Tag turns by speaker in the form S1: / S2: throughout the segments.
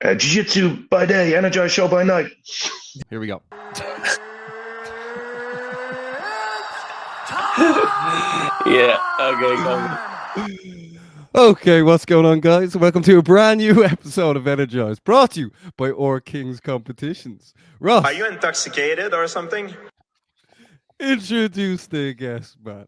S1: Jiu-Jitsu by day, Energized Show by night.
S2: Here we go.
S3: Yeah, okay, go.
S2: Okay, what's going on, guys? Welcome to a brand new episode of Energized, brought to you by Or Kings Competitions. Ross,
S4: are you intoxicated or something?
S2: Introduce the guest, man.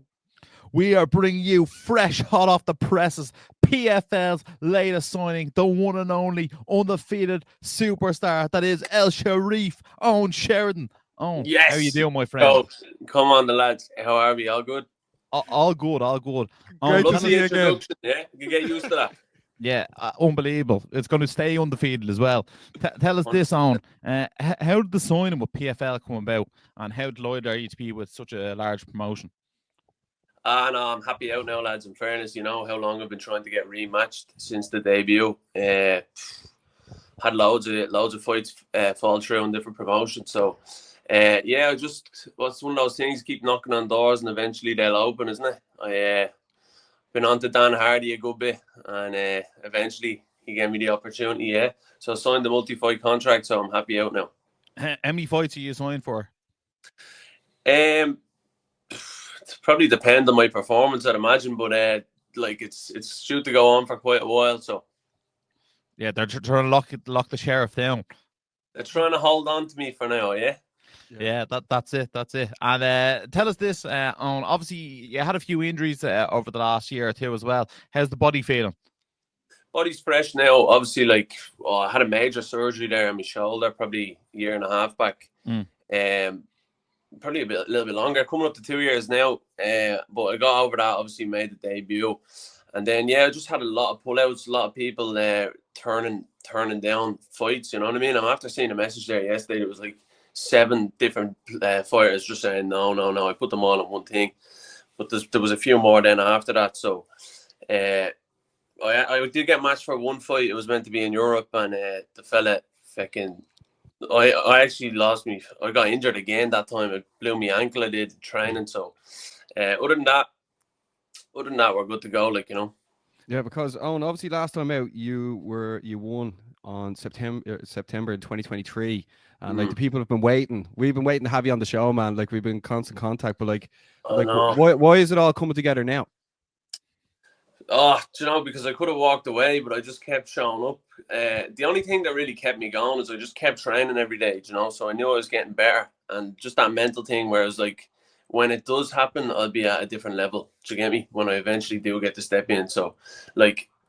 S5: We are bringing you fresh, hot off the presses, PFL's latest signing, the one and only undefeated superstar that is El Sharif, Eoin Sheridan. Oh,
S3: yes.
S5: How you doing, my friend?
S3: Oh, come on, the lads. How are we? All good?
S5: All good, all good.
S2: Great to
S3: Love
S2: see
S3: the
S2: you again.
S3: introduction, yeah? You get used to that.
S5: Yeah, unbelievable. It's going to stay undefeated as well. Tell us this, Eoin. How did the signing with PFL come about, and how delighted are you to be with such a large promotion?
S3: No, I'm happy out now, lads. In fairness, you know how long I've been trying to get rematched since the debut. Had loads of fights fall through in different promotions. So, yeah, what's one of those things, keep knocking on doors and eventually they'll open, isn't it? I been on to Dan Hardy a good bit, and eventually he gave me the opportunity, yeah. So I signed the multi-fight contract, so I'm happy out now.
S5: How many fights are you signed for?
S3: It's probably depend on my performance, I'd imagine, but it's due to go on for quite a while. So
S5: Yeah, they're trying to lock the sheriff down.
S3: they're trying to hold on to me for now, yeah.
S5: Yeah, that's it. And tell us this, on obviously you had a few injuries over the last year or two as well. How's the body feeling?
S3: Body's fresh now. Obviously, I had a major surgery there on my shoulder, probably a year and a half back. Probably a little bit longer, coming up to 2 years now. But I got over that. Obviously, made the debut, and then I just had a lot of pullouts, a lot of people turning down fights. You know what I mean? I'm after seeing a message there yesterday. It was like 7 different fighters just saying no. I put them all in one thing, but there was a few more then after that. So I did get matched for one fight. It was meant to be in Europe, and the fella fucking I actually lost me. I got injured again that time. It blew me ankle. I did training. So other than that, we're good to go.
S2: Yeah, because Owen, obviously last time out you won on September in 2023, and the people have been waiting. We've been waiting to have you on the show, man. We've been in constant contact, but why is it all coming together now?
S3: Oh, because I could have walked away, but I just kept showing up. The only thing that really kept me going is I just kept training every day, so I knew I was getting better, and just that mental thing where I was like, when it does happen, I'll be at a different level. Do you get me? When I eventually do get to step in. So,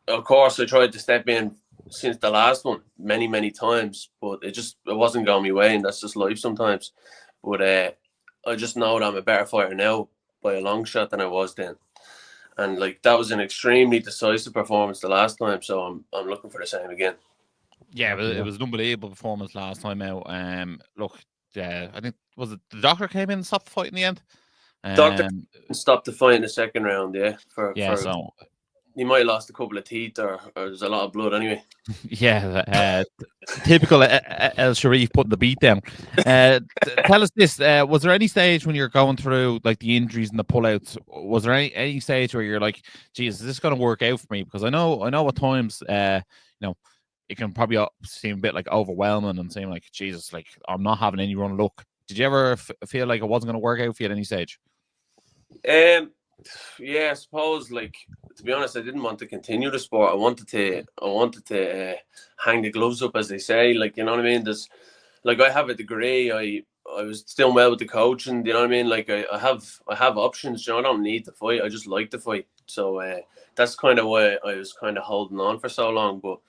S3: of course, I tried to step in since the last one many, many times, but it wasn't going my way, and that's just life sometimes. But I just know that I'm a better fighter now by a long shot than I was then. And that was an extremely decisive performance the last time, so I'm looking for the same again.
S5: Yeah, it was an unbelievable performance last time out. I think was it the doctor came in and stopped the fight in the end.
S3: Doctor stopped the fight in the second round.
S5: So
S3: he might have lost a couple of teeth, or there's a lot of blood anyway.
S5: Yeah, typical El Sharif putting the beat down. Tell us this: was there any stage when you're going through the injuries and the pullouts? Was there any stage where you're like, "Geez, is this going to work out for me?" Because I know at times, it can probably seem a bit overwhelming and seem like, Jesus, I'm not having any run of luck. Did you ever feel like it wasn't going to work out for you at any stage?
S3: Yeah, I suppose. To be honest, I didn't want to continue the sport. I wanted to hang the gloves up, as they say. You know what I mean? There's I have a degree. I was still well with the coaching. You know what I mean? I have options. I don't need to fight. I just like to fight. So that's kind of why I was kind of holding on for so long. But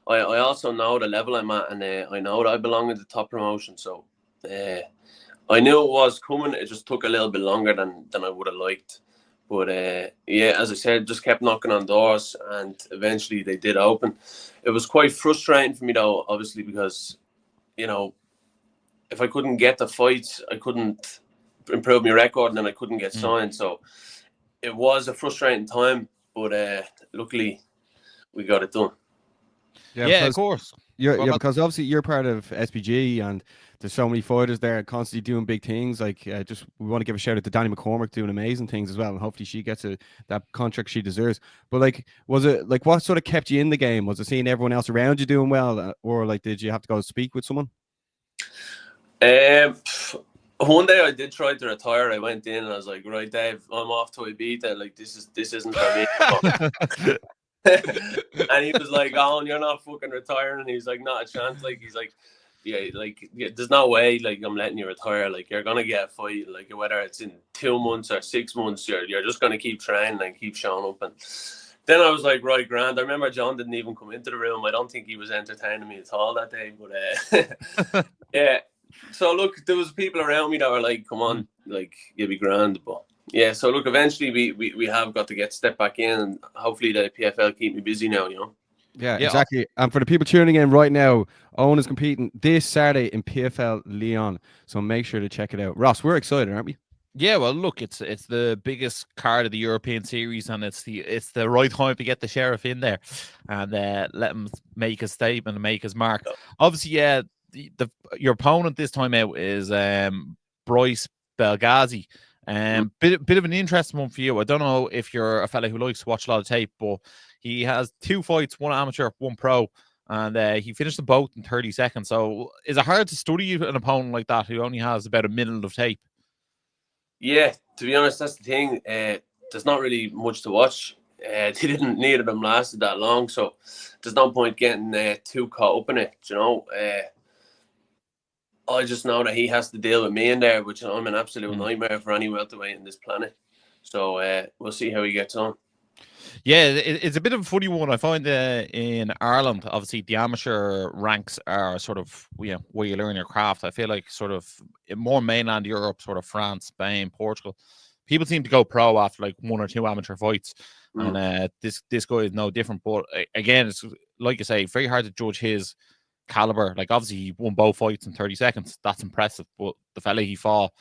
S3: I also know the level I'm at, and I know that I belong in the top promotion. So I knew it was coming. It just took a little bit longer than I would have liked. But as I said, just kept knocking on doors, and eventually they did open. It was quite frustrating for me though, obviously, because if I couldn't get the fights, I couldn't improve my record, and then I couldn't get signed. So it was a frustrating time, but luckily we got it done.
S5: Yeah, of course.
S2: Yeah, because obviously you're part of SBG, and there's so many fighters there constantly doing big things. Like, we want to give a shout out to Danny McCormick doing amazing things as well, and hopefully she gets that contract she deserves. But like, was it like what sort of kept you in the game? Was it seeing everyone else around you doing well, or like did you have to go speak with someone?
S3: One day I did try to retire. I went in and I was like, right, Dave, I'm off to Ibiza. Like, this isn't for me. And he was like, oh, you're not fucking retiring. And he was like, not a chance. Like, he's like, yeah, there's no way, like, I'm letting you retire. Like, you're gonna get a fight. Like, whether it's in 2 months or 6 months, you're just gonna keep training and keep showing up. And then I was like, right, grand. I remember John didn't even come into the room. I don't think he was entertaining me at all that day. But yeah. So look, there was people around me that were like, come on, like, you'll be grand. But yeah, so look, eventually we have got to get step back in, and hopefully the PFL keep me busy now, you know.
S2: Yeah, exactly. And for the people tuning in right now, Eoin is competing this Saturday in PFL Lyon, so make sure to check it out. Ross, we're excited, aren't we?
S5: Yeah, well, look, it's the biggest card of the European series, and it's the right time to get the Sheriff in there and let him make his statement and make his mark. Obviously, yeah, your opponent this time out is Bryce Belghazi. Bit of an interesting one for you. I don't know if you're a fella who likes to watch a lot of tape, but he has 2 fights, 1 amateur, 1 pro, and he finished them both in 30 seconds. So is it hard to study an opponent like that who only has about a minute of tape?
S3: Yeah, to be honest, that's the thing. There's not really much to watch. Neither of them lasted that long, so there's no point getting too caught up in it, you know. I just know that he has to deal with me in there, which I'm an absolute nightmare for any welterweight in this planet. So we'll see how he gets on.
S5: Yeah, it's a bit of a funny one. I find in Ireland, obviously, the amateur ranks are sort of where you learn your craft. I feel like sort of in more mainland Europe, sort of France, Spain, Portugal, people seem to go pro after like 1 or 2 amateur fights. And this guy is no different. But again, it's like you say, very hard to judge his caliber. Like, obviously he won both fights in 30 seconds. That's impressive. But the fella he fought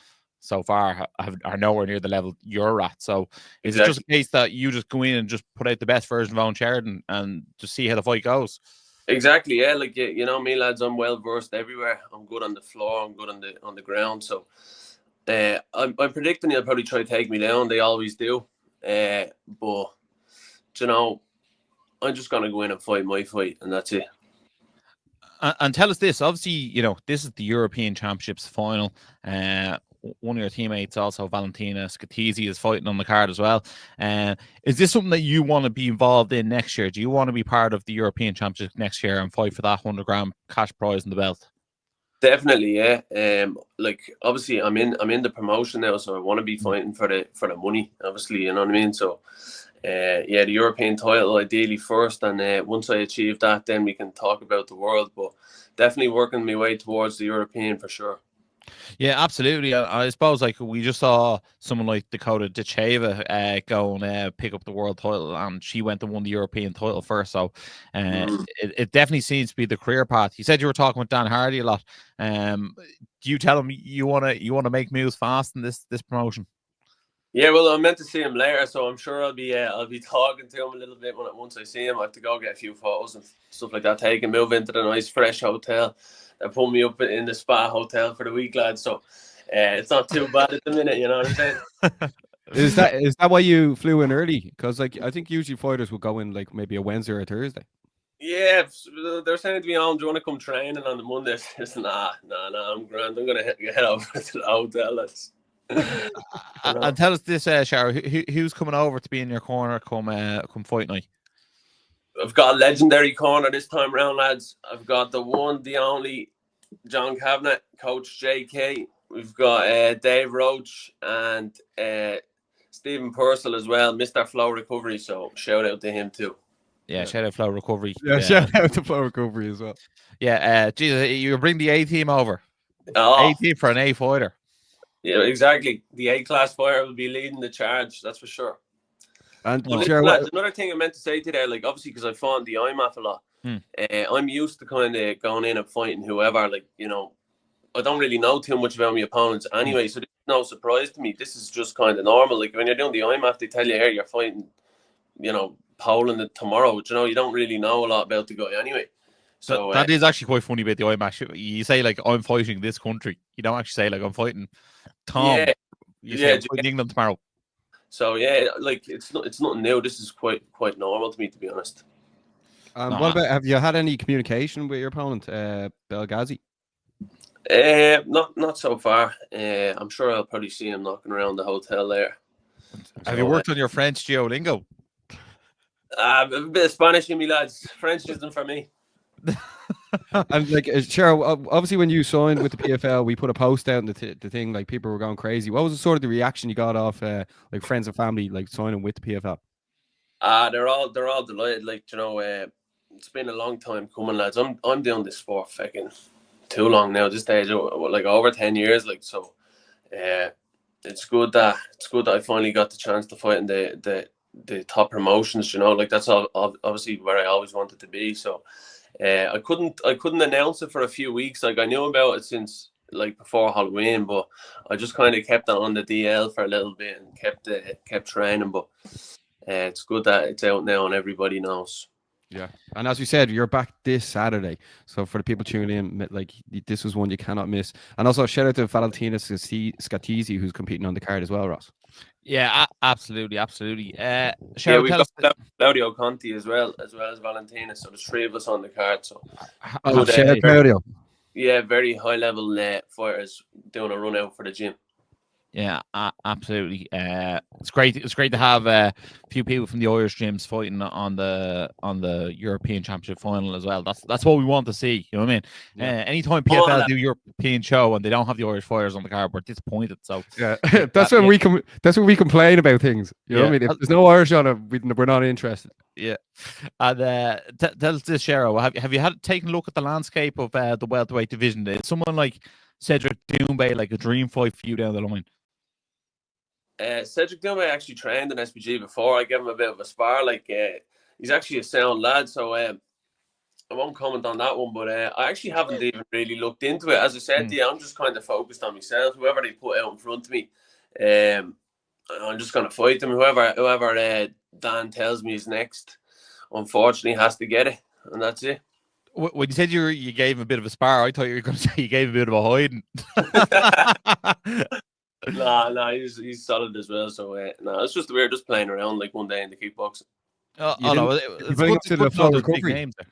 S5: so far are nowhere near the level you're at. So is it just a case that you just go in and just put out the best version of Eoin Sheridan and just see how the fight goes?
S3: Exactly, yeah. Like, you know me, lads, I'm well versed everywhere. I'm good on the floor, I'm good on the ground. So I'm predicting he'll probably try to take me down. They always do. But you know, I'm just gonna go in and fight my fight, and that's it.
S5: And tell us this, obviously, you know, this is the European Championships final. One of your teammates, also Valentina Scatizzi, is fighting on the card as well. Is this something that you want to be involved in next year? Do you want to be part of the European Championships next year and fight for that 100-gram cash prize in the belt? Definitely,
S3: yeah. Like, obviously, I'm in the promotion now, so I want to be fighting for the money. Obviously, you know what I mean. So, yeah, the European title ideally first, and once I achieve that, then we can talk about the world. But definitely working my way towards the European for sure.
S5: Yeah, absolutely. I suppose, like, we just saw someone like Dakota Dacheva go and pick up the world title, and she went and won the European title first. So it definitely seems to be the career path. You said you were talking with Dan Hardy a lot. Do you tell him you want to make moves fast in this promotion?
S3: Yeah, well, I'm meant to see him later, so I'm sure I'll be talking to him a little bit once I see him. I have to go get a few photos and stuff like that. Take and move into the nice fresh hotel. They put me up in the spa hotel for the week, lads. So it's not too bad at the minute, you know what I'm saying?
S2: Is that why you flew in early? Because, like, I think usually fighters will go in like maybe a Wednesday or a Thursday.
S3: Yeah, they're saying to me, "Oh, do you want to come training on the Monday?" I said, nah, I'm grand. I'm gonna head over to the hotel, lads.
S5: And tell us this, Shara, who's coming over to be in your corner come fight night?
S3: I've got a legendary corner this time round, lads. I've got the one, the only John Cabinet, Coach JK. We've got Dave Roach and Stephen Purcell as well, Mr. Flow Recovery. So shout out to him too.
S5: Yeah, shout out Flow Recovery.
S2: Yeah, shout out to Flow Recovery as well. Yeah,
S5: Jesus, you bring the A team over.
S3: Oh.
S5: A team for an A fighter.
S3: Yeah, exactly. The A-class fighter will be leading the charge, that's for sure.
S2: And
S3: another thing I meant to say to there, like, obviously, because I fought the IMAF a lot, I'm used to kind of going in and fighting whoever. Like, you know, I don't really know too much about my opponents anyway, so it's no surprise to me. This is just kind of normal. Like, when you're doing the IMAF, they tell you, here, you're fighting, you know, Poland tomorrow. But, you know, you don't really know a lot about the guy anyway. So
S5: that is actually quite funny about the eye match. You say like I'm fighting this country. You don't actually say like I'm fighting Tom.
S3: yeah,
S5: You say I'm
S3: yeah.
S5: fighting England tomorrow.
S3: So yeah, like it's nothing new. This is quite normal to me, to be honest.
S2: What about, have you had any communication with your opponent, Belghazi?
S3: Not so far. I'm sure I'll probably see him knocking around the hotel there.
S5: Have you worked on your French Duolingo?
S3: A bit of Spanish in me, lads. French isn't for me.
S2: And like, Cheryl, obviously when you signed with the PFL, we put a post out and the thing, like people were going crazy. What was the sort of the reaction you got off like friends and family like signing with the PFL?
S3: They're all delighted. Like, you know, it's been a long time coming, lads. I'm doing this for fucking too long now. This stage, like over 10 years. Like, so, it's good that I finally got the chance to fight in the top promotions. You know, like that's obviously where I always wanted to be. So. I couldn't announce it for a few weeks. Like I knew about it since like before Halloween, but I just kind of kept it on the DL for a little bit and kept training. But it's good that it's out now and everybody knows.
S2: Yeah, and as we said, you're back this Saturday. So for the people tuning in, like this was one you cannot miss. And also shout out to Valentina Scatizzi, who's competing on the card as well, Ross.
S5: Yeah, absolutely.
S3: Yeah, we've got Claudio Conti as well as Valentina. So there's 3 of us on the card. So
S2: Claudio.
S3: Yeah, very high level fighters doing a run out for the gym.
S5: Yeah, absolutely. It's great. It's great to have a few people from the Irish gyms fighting on the European Championship final as well. That's what we want to see. You know what I mean? Yeah. Anytime PFL do European show and they don't have the Irish fighters on the card, we're disappointed. So
S2: yeah, that's when we complain about things. You know what I mean? If there's no Irish on it, we're not interested.
S5: Yeah. And tell us this, Cheryl. Have you taken a look at the landscape of the welterweight division? Is someone like Cedric Doumbé like a dream fight for you down the line?
S3: Cedric Doumbé actually trained in SBG before. I gave him a bit of a spar. Like he's actually a sound lad, so I won't comment on that one. But I actually haven't even really looked into it. As I said to you, I'm just kind of focused on myself. Whoever they put out in front of me, I'm just gonna fight them. Whoever Dan tells me is next, unfortunately, has to get it, and that's it.
S5: When you said you gave him a bit of a spar, I thought you were going to say you gave him a bit of a hiding.
S3: No, he's solid as well. So no, it's just we're just playing around like one day in the kickboxing.
S5: No, it's good to the flow recovery names there.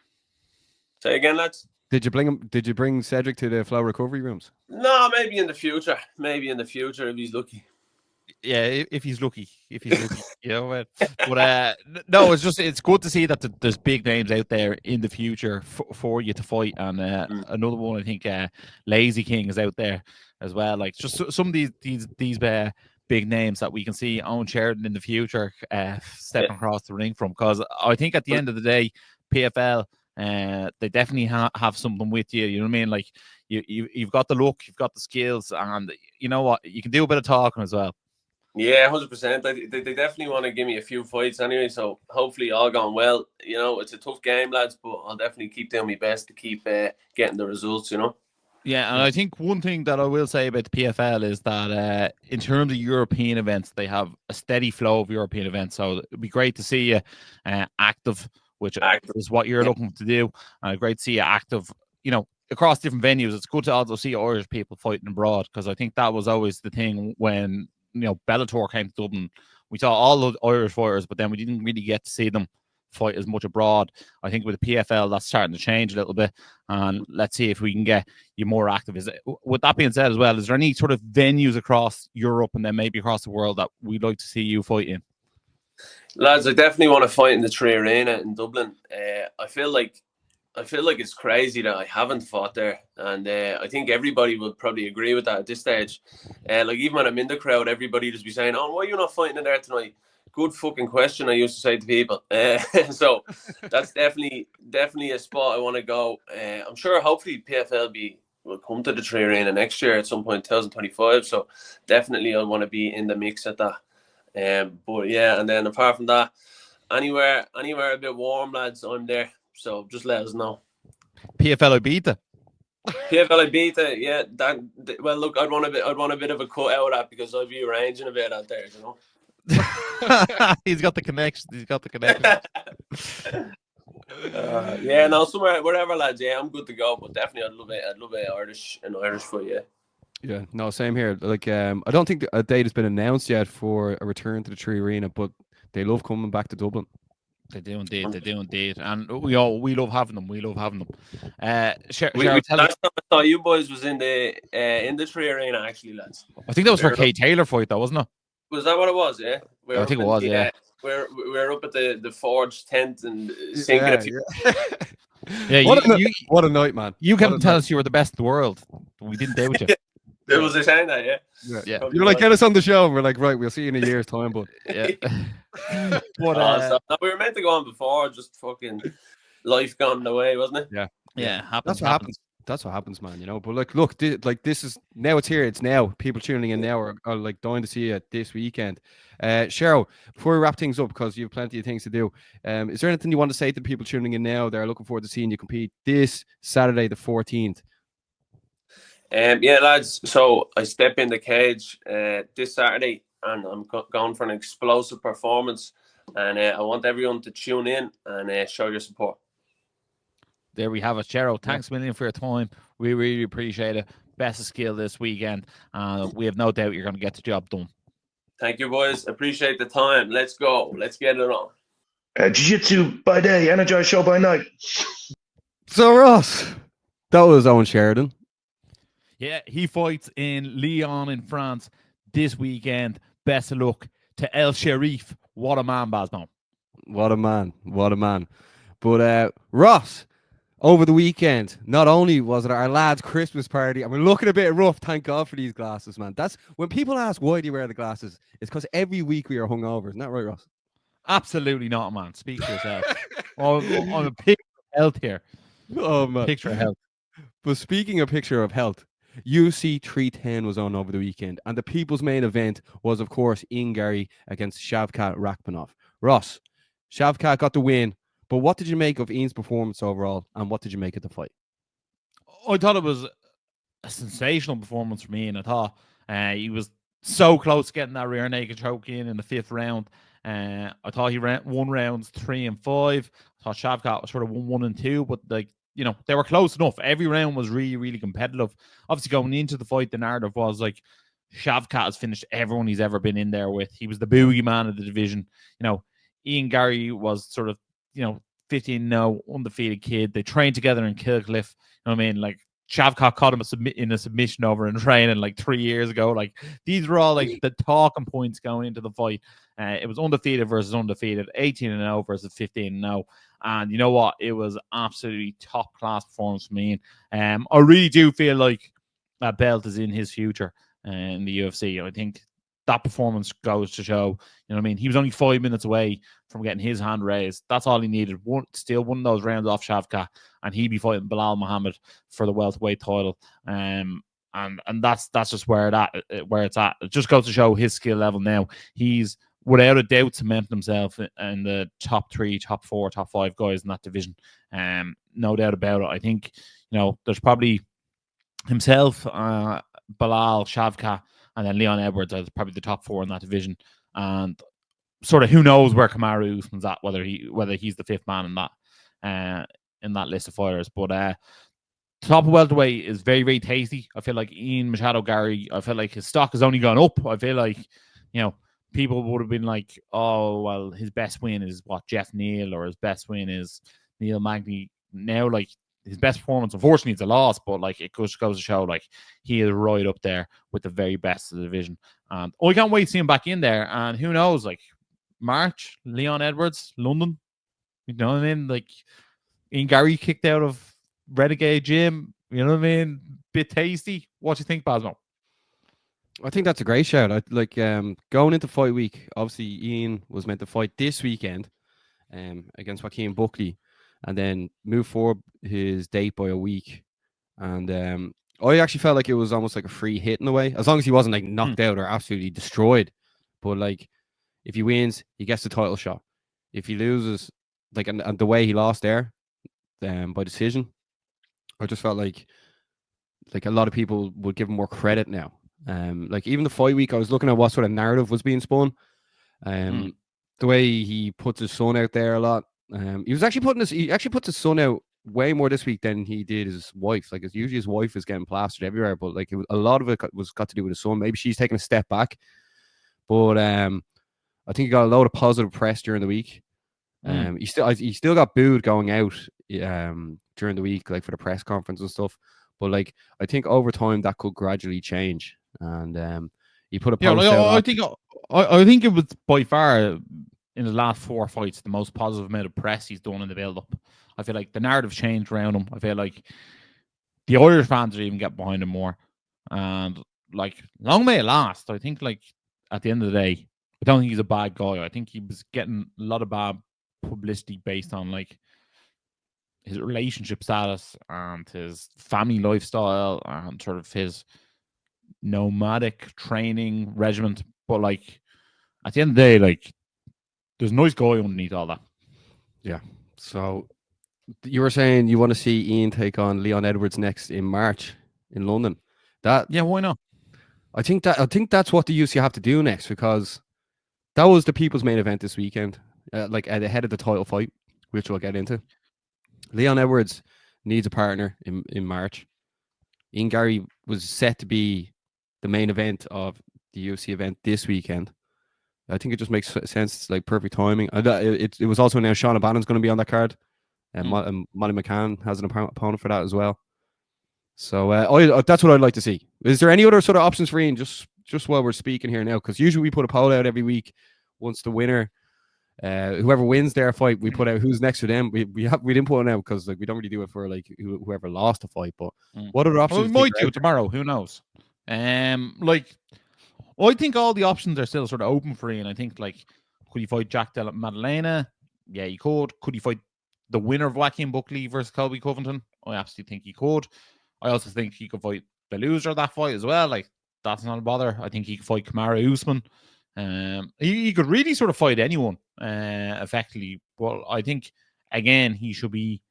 S3: Say again, lads.
S2: Did you bring Cedric to the flow recovery rooms?
S3: No, maybe in the future. If he's lucky.
S5: Yeah, if he's lucky, you know. But no, it's good to see that there's big names out there in the future for you to fight. And another one, I think, Lazy King is out there as well. Like just some of these big names that we can see Eoin Sheridan in the future stepping across the ring from. Because I think at the end of the day, PFL, they definitely have something with you. You know what I mean? Like you've got the look, you've got the skills, and you know what, you can do a bit of talking as well.
S3: Yeah, 100%. They definitely want to give me a few fights anyway, so hopefully all gone well. You know, it's a tough game, lads, but I'll definitely keep doing my best to keep getting the results, you know.
S5: Yeah, and I think one thing that I will say about the PFL is that in terms of European events, they have a steady flow of European events, so it'd be great to see you active, which is what you're looking to do, and great to see you active, you know, across different venues. It's good to also see Irish people fighting abroad, because I think that was always the thing when, you know, Bellator came to Dublin. We saw all the Irish fighters, but then we didn't really get to see them fight as much abroad. I think with the PFL, that's starting to change a little bit, and let's see if we can get you more active. With that being said as well, is there any sort of venues across Europe and then maybe across the world that we'd like to see you fight in?
S3: Lads, I definitely want to fight in the Tree Arena in Dublin. I feel like it's crazy that I haven't fought there, and I think everybody would probably agree with that at this stage. Like even when I'm in the crowd, everybody just be saying, "Oh, why are you not fighting in there tonight?" Good fucking question, I used to say to people. So that's definitely a spot I want to go. I'm sure hopefully PFL will come to the Tree Arena next year at some point, 2025. So definitely I want to be in the mix at that. But yeah, and then apart from that, anywhere a bit warm, lads, I'm there. So just let us know.
S5: PFL Ibiza.
S3: PFL Ibiza, yeah. Well, look, I'd want a bit of a cut out of that, because I'd be arranging a bit out there, you know.
S5: He's got the connection.
S3: Yeah, no, somewhere, wherever, lads. Yeah, I'm good to go. But definitely, I'd love an Irish fight. Yeah.
S2: Yeah, no, same here. Like, I don't think a date has been announced yet for a return to the Tree Arena, but they love coming back to Dublin.
S5: They do indeed. They do indeed. And we love having them. We love having them.
S3: Last time I saw you boys was in the Tree Arena, actually, lads.
S5: I think that was for Kate Taylor fight, though, wasn't it?
S3: Was that what it was? Yeah.
S5: I think it was. Yeah.
S3: We're up at the Forge tent and sinking a few.
S5: Yeah,
S2: what a night, man.
S5: You came to tell us you were the best in the world. We didn't doubt you.
S3: There was a saying that,
S5: yeah.
S2: You're like, get us on the show. And we're like, right, we'll see you in a year's time, but
S5: yeah.
S3: So, we were meant to go on before, just fucking life gone away, wasn't it?
S5: Yeah.
S2: That's what happens. That's what happens, man. But like, look, this is now. It's here. It's now. People tuning in now are like dying to see you this weekend. Cheryl, before we wrap things up, because you have plenty of things to do, is there anything you want to say to the people tuning in now? They're looking forward to seeing you compete this Saturday, the 14th.
S3: Yeah, lads. So I step in the cage this Saturday, and I'm going for an explosive performance. And I want everyone to tune in and show your support.
S5: There we have it, Cheryl. Thanks a million for your time. We really appreciate it. Best of skill this weekend. We have no doubt you're going to get the job done.
S3: Thank you, boys. Appreciate the time. Let's go. Let's get it on.
S1: Jiu-Jitsu by day, Energized Show by night.
S2: So, Ross, that was Eoin Sheridan.
S5: Yeah, he fights in Lyon in France this weekend. Best of luck to El Sharif. What a man, Basmo.
S2: What a man. What a man. But Ross, over the weekend, not only was it our lad's Christmas party, and we're looking a bit rough, thank God for these glasses, man. That's when people ask, why do you wear the glasses? It's because every week we are hungover. Isn't that right, Ross?
S5: Absolutely not, man. Speak for yourself. I'm a picture of health here.
S2: Oh, man.
S5: Picture of health.
S2: But speaking of picture of health, UFC 310 was on over the weekend, and the people's main event was, of course, Eoin Garry against Shavkat Rakhmonov. Ross, Shavkat got the win, but what did you make of Eoin's performance overall, and what did you make of the fight?
S5: I thought it was a sensational performance from Eoin. I thought he was so close to getting that rear naked choke in the 5th round. I thought he won rounds 3 and 5. I thought Shavkat was sort of 1 and 2, but they were close enough. Every round was really, really competitive. Obviously, going into the fight, the narrative was like Shavkat has finished everyone he's ever been in there with. He was the boogeyman of the division. Eoin Garry was sort of, 15-0, undefeated kid. They trained together in Kilcliff. You know what I mean? Like, Shavkat caught him in a submission over in training like 3 years ago. Like, these were all like the talking points going into the fight. It was undefeated versus undefeated, 18-0 versus 15-0. And you know what? It was absolutely top class performance from Eoin. I really do feel like that belt is in his future in the UFC. I think that performance goes to show, you know what I mean? He was only 5 minutes away from getting his hand raised. That's all he needed. Steal one of those rounds off Shavkat, and he'd be fighting Bilal Muhammad for the welterweight title. And that's just where it's at. It just goes to show his skill level now. He's without a doubt cemented himself in the top 3, top 4, top 5 guys in that division. No doubt about it. I think, there's probably himself, Bilal, Shavkat, and then Leon Edwards are probably the top 4 in that division. And sort of who knows where Kamaru Usman's at, whether he's the 5th man in that list of fighters. But top of welterweight is very, very tasty. I feel like Eoin Machado Garry, I feel like his stock has only gone up. I feel like, people would have been like, oh, well, his best win is Jeff Neal, or his best win is Neil Magny. Now, like, his best performance, unfortunately, it's a loss, but like, it just goes to show, like, he is right up there with the very best of the division. And I can't wait to see him back in there. And who knows, like, March, Leon Edwards, London. You know what I mean? Like, Eoin Garry kicked out of Renegade Gym. You know what I mean? Bit tasty. What do you think, Basmo?
S2: I think that's a great shout. Going into fight week, obviously Eoin was meant to fight this weekend against Joaquin Buckley, and then move forward his date by a week. And I actually felt like it was almost like a free hit in a way, as long as he wasn't like knocked out or absolutely destroyed. But like, if he wins, he gets the title shot. If he loses, like, and the way he lost there, by decision, I just felt like a lot of people would give him more credit now. Like, even the fight week, I was looking at what sort of narrative was being spun. The way he puts his son out there a lot, He puts his son out way more this week than he did his wife. Like, it's usually his wife is getting plastered everywhere, but like a lot of it got to do with his son. Maybe she's taking a step back, but I think he got a load of positive press during the week. He still got booed going out during the week, like for the press conference and stuff. But like, I think over time that could gradually change. And he put a post out.
S5: I think it was by far in the last 4 fights the most positive amount of press he's done in the build-up. I feel like the narrative changed around him. I feel like the Irish fans are even getting behind him more. And like, long may it last. I think like at the end of the day, I don't think he's a bad guy. I think he was getting a lot of bad publicity based on like his relationship status and his family lifestyle and sort of his nomadic training regiment. But like at the end of the day, like there's a nice guy underneath all that.
S2: Yeah. So you were saying you want to see Eoin take on Leon Edwards next in March in London.
S5: Why not?
S2: I think that's what the UFC have to do next, because that was the people's main event this weekend, like at the head of the title fight, which we'll get into. Leon Edwards needs a partner in March. Ian Garry was set to be the main event of the UFC event this weekend. I think it just makes sense. It's like perfect timing. It was also announced Sean O'Bannon's going to be on that card, and Molly McCann has an opponent for that as well. So that's what I'd like to see. Is there any other sort of options for Ian? Just while we're speaking here now, because usually we put a poll out every week. Once the winner, whoever wins their fight, we put out who's next to them. We didn't put it out because like we don't really do it for like whoever lost the fight. But what other options?
S5: Well, we might do tomorrow. Who knows? Like I think all the options are still sort of open for Ian. I think like, could he fight Jack Della Maddalena? Yeah, he could. Could he fight the winner of Joaquin Buckley versus Colby Covington? I absolutely think he could. I also think he could fight the loser of that fight as well. Like, that's not a bother. I think he could fight Kamaru Usman. He could really sort of fight anyone effectively. Well, I think again he should be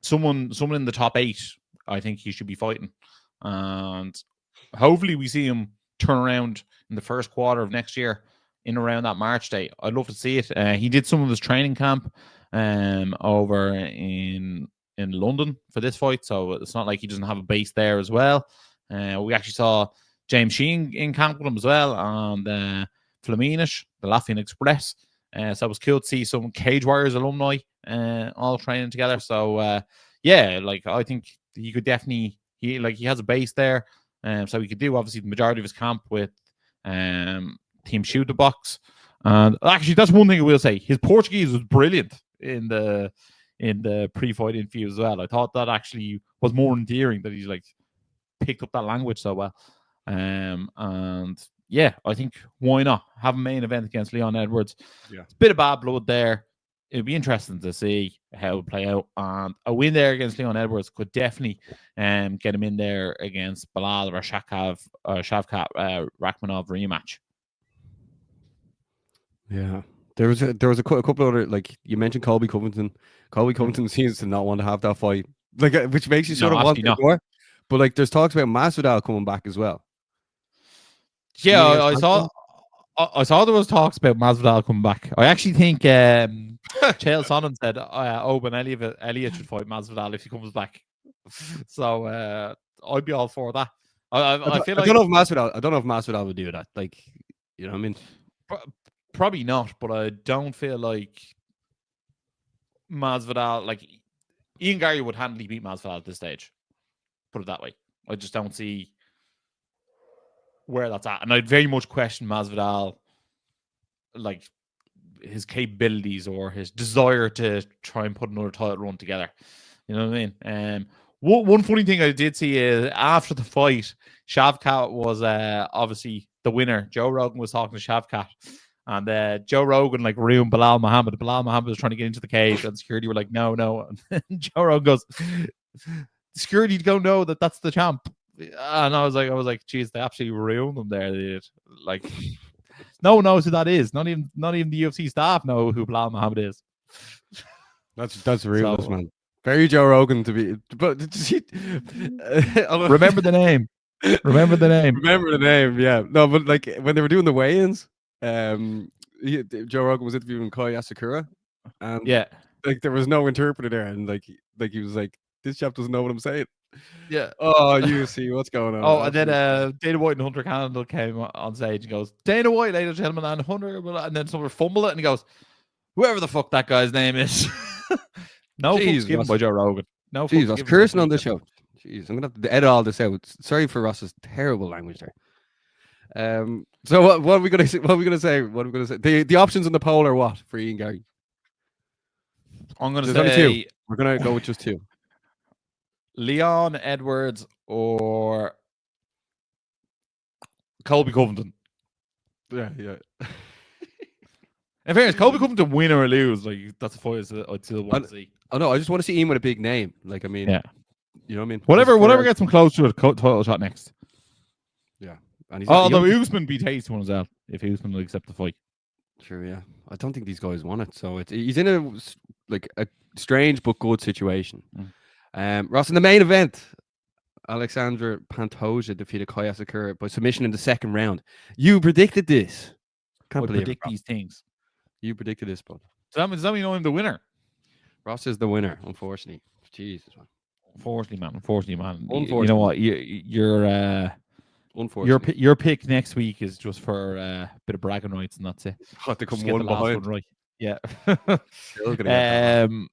S5: someone in the top 8. I think he should be fighting, and hopefully we see him turn around in the first quarter of next year, in around that March date. I'd love to see it. He did some of his training camp over in London for this fight, so it's not like he doesn't have a base there as well. We actually saw James Sheen in camp with him as well, and Flaminish, the Latvian Express. So it was cool to see some Cage Warriors alumni all training together. So yeah, like I think he could definitely he has a base there, so he could do obviously the majority of his camp with Team Shoot the Box. And actually, that's one thing I will say: his Portuguese was brilliant in the pre-fight interview as well. I thought that actually was more endearing that he's like picked up that language so well. And yeah, I think why not have a main event against Leon Edwards? Yeah, it's a bit of bad blood there. It'd be interesting to see how it would play out. And a win there against Leon Edwards could definitely get him in there against Bilal or Shavkat Rakhmonov rematch.
S2: Yeah, there was a couple other, like you mentioned, Colby Covington. Colby Covington seems to not want to have that fight, like which makes you sort of want it more. But like, there's talks about Masvidal coming back as well.
S5: Yeah, I saw there was talks about Masvidal coming back. I actually think Chael Sonnen said Oban Elliott should fight Masvidal if he comes back. So I'd be all for that. I don't know if Masvidal would do that. Like, you know what I mean? Probably not, but I don't feel like Masvidal, like Ian Garry would handily beat Masvidal at this stage. Put it that way. I just don't see where that's at. And I'd very much question Masvidal, like his capabilities or his desire to try and put another title run together. You know what I mean? One funny thing I did see is after the fight, Shavkat was obviously the winner. Joe Rogan was talking to Shavkat. And Joe Rogan like ruined Bilal Muhammad. Bilal Muhammad was trying to get into the cage, and security were like, no. And Joe Rogan goes, security don't know that's the champ. And I was like, geez, they absolutely ruined them there. They did. Like, no one knows who that is. Not even the UFC staff know who Bilal Muhammad is.
S2: That's real, man. Very Joe Rogan to be, but
S5: remember the name. Remember the name.
S2: Yeah. No, but like when they were doing the weigh-ins. Joe Rogan was interviewing Kai Asakura, and
S5: yeah,
S2: like there was no interpreter there, and like he was like, this chap doesn't know what I'm saying.
S5: Yeah.
S2: Oh, you see what's going on?
S5: Oh, and then Dana White and Hunter Cannondale came on stage and goes, Dana White, ladies and gentlemen, and Hunter, and then someone fumbled it and he goes, whoever the fuck that guy's name is. No fucks given by Joe Rogan. No
S2: Jeez,
S5: fucks
S2: I was
S5: given
S2: cursing
S5: by
S2: on the show. Jeez, I'm gonna have to edit all this out. Sorry for Ross's terrible language there. So what are we gonna say? What are we gonna say? The options on the poll are what for Ian Gary?
S5: I'm gonna
S2: There's only
S5: say
S2: two. We're gonna go with just two.
S5: Leon Edwards or Colby Covington.
S2: Yeah.
S5: In fairness, Colby Covington win or lose, like that's a fight I'd still want to see.
S2: Oh no, I just want to see Ian with a big name. Like I mean,
S5: yeah,
S2: you know what I mean.
S5: Whatever gets him close to a title shot next.
S2: Yeah, and he's
S5: although Usman beat Hasty one as well, if Usman will accept the fight.
S2: Sure, yeah. I don't think these guys want it, so he's in a strange but good situation. Ross, in the main event, Alexandra Pantoja defeated Kaya Sakura by submission in the second round. You predicted this. Can't believe
S5: predict these things.
S2: You predicted this, bud.
S5: Does that mean I'm the winner?
S2: Ross is the winner, unfortunately. Jesus, man.
S5: Unfortunately, man. You know what? Your pick next week is just for a bit of bragging rights, and that's it.
S2: Got to come
S5: just
S2: one behind.
S5: one right. Yeah.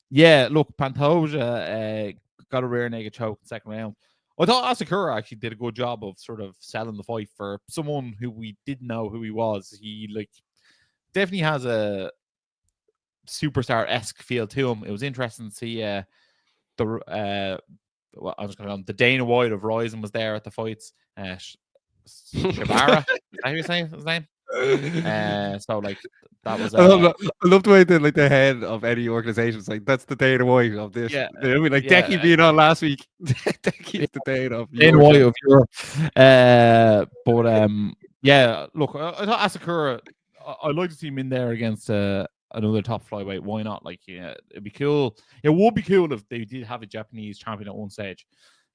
S2: Yeah.
S5: Look, Pantoja got a rear naked choke in the second round. I thought Asakura actually did a good job of sort of selling the fight for someone who we didn't know who he was. He definitely has a superstar-esque feel to him. It was interesting to see the Dana White of Ryzen was there at the fights. Shabara, is that how you say his name? So that was.
S2: I love the way the head of any organization is like, that's the Dana White of this.
S5: Yeah,
S2: you know what I mean, Decky being on last week. Decky's the Dana of
S5: Dana White of Europe. Look, I thought Asakura. I'd like to see him in there against another top flyweight. Why not? It'd be cool. It would be cool if they did have a Japanese champion at one stage,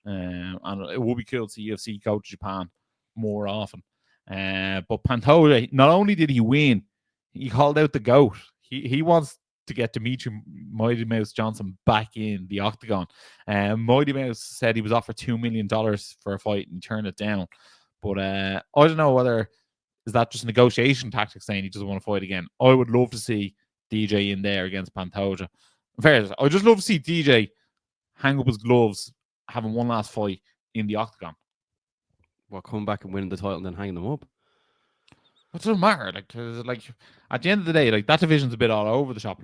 S5: and it would be cool to see UFC go to Japan more often. But Pantoja, not only did he win, he called out the GOAT. He wants to get Dimitri Mighty Mouse Johnson back in the octagon. Mighty Mouse said he was offered $2 million for a fight and turned it down. But I don't know whether is that just a negotiation tactic saying he doesn't want to fight again. I would love to see DJ in there against Pantoja. In fairness, I'd just love to see DJ hang up his gloves, having one last fight in the octagon.
S2: Come back and winning the title and then hanging them up.
S5: It doesn't matter. Cause at the end of the day, that division's a bit all over the shop.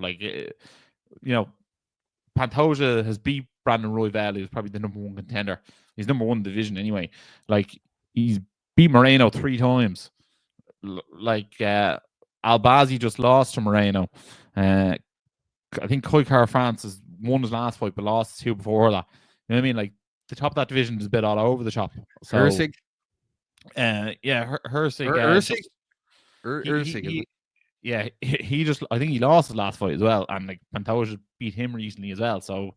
S5: Pantoja has beat Brandon Royval, who's probably the number one contender. He's number one division anyway. He's beat Moreno 3 times. Albazi just lost to Moreno. I think Koikar France has won his last fight, but lost 2 before that. You know what I mean? The top of that division is a bit all over the shop. So,
S2: Ursig?
S5: Ursig.
S2: Ursig.
S5: He just, I think he lost his last fight as well, and Pantoja beat him recently as well. So